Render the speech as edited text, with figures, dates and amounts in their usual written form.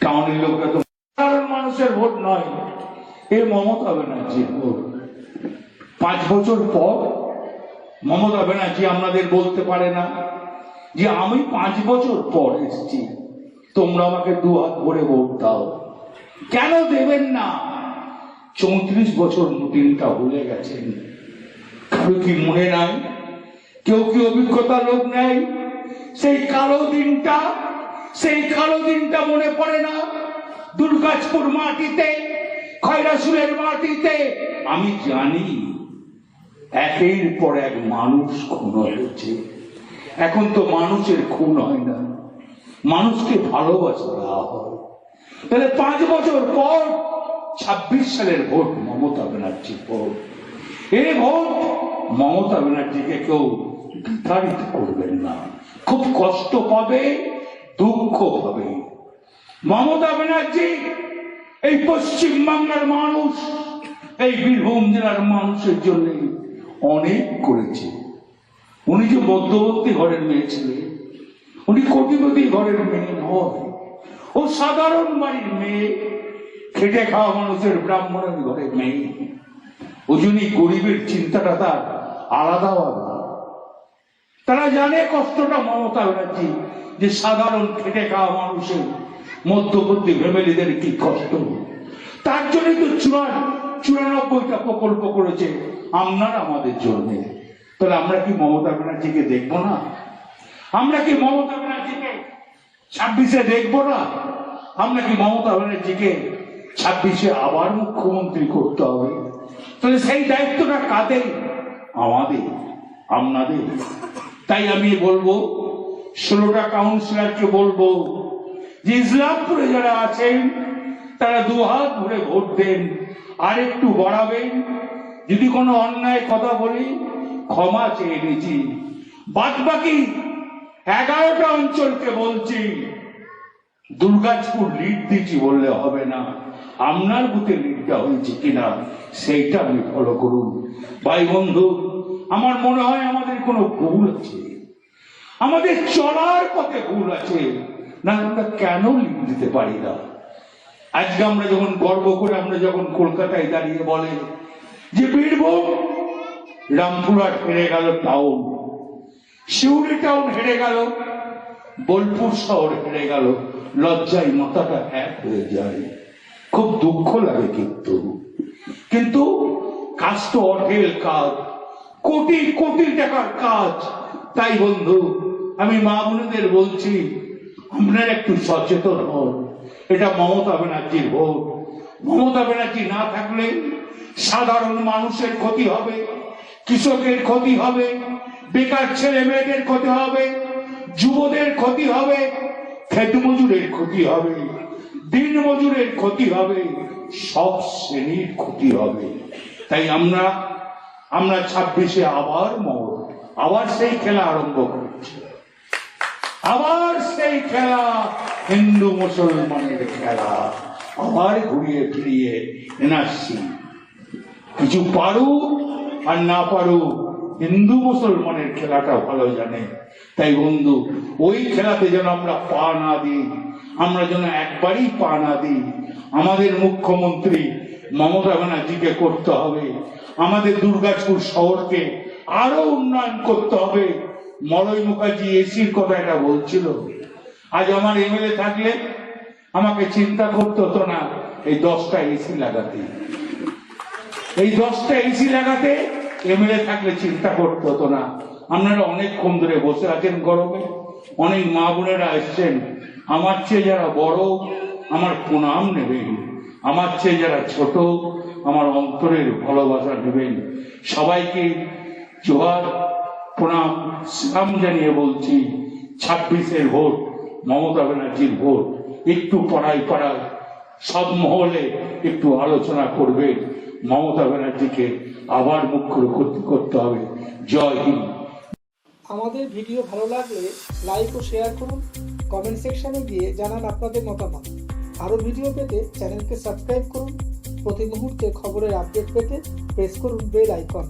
টাউনের লোকরা তো সাধারণ মানুষের ভোট নয়, এ মমতা ব্যানার্জির ভোট। 5 বছর পর মমতা ব্যানার্জি আপনাদের বলতে পারে না যে আমি 5 বছর পর এসেছি, তোমরা আমাকে 2 হাত ভরে ভোট দাও। কেন দেবেন না? 34 বছর দিনটা ভুলে গেছেন। কারো কি মনে নাই? কেউ কি অভিজ্ঞতা লোক নেই? সেই কালো দিনটা মনে পড়ে না? দুর্গাজপুর মাটিতে, খয়রাসুলের মাটিতে আমি জানি একের পর এক মানুষ খুন হয়েছে। এখন তো মানুষের খুন হয় না, মানুষকে ভালোবাসা দেওয়া হয়। তাহলে 5 বছর পর 26 সালের ভোট মমতা ব্যানার্জির ভোট। এই ভোট মমতা ব্যানার্জিকে কেউ বিতাড়িত করবেন না। খুব কষ্ট পাবে, দুঃখ পাবে। মমতা ব্যানার্জি এই পশ্চিম বাংলার মানুষ, এই বীরভূম জেলার মানুষের জন্য অনেক করেছে। উনি যে মধ্যবর্তী ঘরের মেয়ে ছিলেন, উনি কোটিপতি ঘরের মেয়ে নয়, ও সাধারণ বাড়ির মেয়ে, খেটে খাওয়া মানুষের ব্রাহ্মণের ঘরের মেয়ে। ওই জন্যই গরিবের চিন্তাটা তার আলাদা আলাদা। তারা জানে কষ্টটা মমতা ব্যানার্জি, যে সাধারণ খেটে খাওয়া মানুষের মধ্যবর্তী ফ্যামিলিদের কি কষ্ট। তার জন্যই তো 94টা প্রকল্প করেছে আপনারা আমাদের জন্য। তাহলে আমরা কি মমতা ব্যানার্জিকে দেখবো না? আমরা কি মমতা ব্যানার্জিকে 26-এ দেখবো না? আমরা কি মমতা ব্যানার্জিকে 26-এ আবার মুখ্যমন্ত্রী করতে হবে? তাহলে সেই দায়িত্বটা কাদের? আমাদের, আপনাদের। তাই আমি বলবো 16টা কাউন্সিলরকে বলবো যে ইসলামপুরে যারা আছেন তারা 2 হাত ভরে ভোট দেন, আর একটু বাড়াবেন। যদি কোনো অন্যায় কথা বলি ক্ষমা চেয়ে নিয়েছি। বাদ বাকি 11টা অঞ্চলকে বলছি, দুর্গাজপুর লিড দিচ্ছি বললে হবে না, আপনার বুথে লিডটা হয়েছে কিনা সেইটা আপনি ফলো করুন। ভাই বন্ধু, আমার মনে হয় আমাদের কোনো ভুল আছে, আমাদের চলার পথে ভুল আছে, না আমরা কেন লিড দিতে পারি না? আজকে আমরা যখন গর্ব করে আমরা যখন কলকাতায় দাঁড়িয়ে বলে যে বীরভূম, রামপুরহাট হেরে গেল টাউন, শিউড়ি টাউন হেরে গেল, বোলপুর শহর হেরে গেল, লজ্জায় মাথাটা এক হয়ে যায়, খুব দুঃখ লাগে। কিন্তু কাজ তো অঢেল কাজ, কোটি কোটি টাকার কাজ। তাই বন্ধু, আমি মা বোনেদের বলছি, আপনারা একটু সচেতন হন। এটা মমতা ব্যানার্জির ভোট। মমতা ব্যানার্জি না থাকলে সাধারণ মানুষের ক্ষতি হবে, কৃষকের ক্ষতি হবে, বেকার ছেলে মেয়েদের ক্ষতি হবে, যুবদের ক্ষতি হবে, খেত মজুরের ক্ষতি হবে, দিন মজুরের ক্ষতি হবে, সব শ্রেণীর ক্ষতি হবে। তাই আমরা 26-এ আবার সেই খেলা আরম্ভ করছি। আবার সেই খেলা হিন্দু মুসলমানের খেলা, আবার ঘুরিয়ে ফিরিয়ে এনআরসি। কিছু পারুক আর না পারুক, হিন্দু মুসলমানের খেলাটা ভালো জানে। তাই বন্ধু, ওই খেলাতে যেন আমরা পা না দিই, আমরা যেন একবারই পা না দিই। আমাদের মুখ্যমন্ত্রী মমতা ব্যানার্জিকে করতে হবে, আমাদের দুর্গাজপুর শহরকে আরো উন্নয়ন করতে হবে। মলয় মুখার্জি এসির কথা এটা বলছিল। আজ আমার এমএলএ থাকলে আমাকে চিন্তা করতে হতো না এই 10টা এসি লাগাতে, এই 10টা এসি লাগাতে এমএলএ থাকলে চিন্তা করতে হতো না। আপনারা অনেকক্ষণ ধরে বসে আছেন গরমে, অনেক মা বোনেরা এসছেন। আমার চেয়ে যারা বড় আমার প্রণাম নেবেন, আমার চেয়ে যারা ছোট আমার অন্তরের ভালোবাসা নেবেন। সবাইকে জোহার, প্রণাম, সালাম জানিয়ে বলছি, 26-এর ভোট মমতা ব্যানার্জির ভোট। একটু পাড়ায় সব মহলে একটু আলোচনা করবে, মমতা ব্যানার্জিকে আবার মুখ্যমন্ত্রী করতে হবে। জয় হিন্দ। আমাদের ভিডিও ভালো লাগলে লাইক ও শেয়ার করুন, কমেন্ট সেকশনে গিয়ে জানান আপনাদের মতামত। আরও ভিডিও পেতে চ্যানেলকে সাবস্ক্রাইব করুন। প্রতি মুহূর্তে খবরের আপডেট পেতে প্রেস করুন বেল আইকন।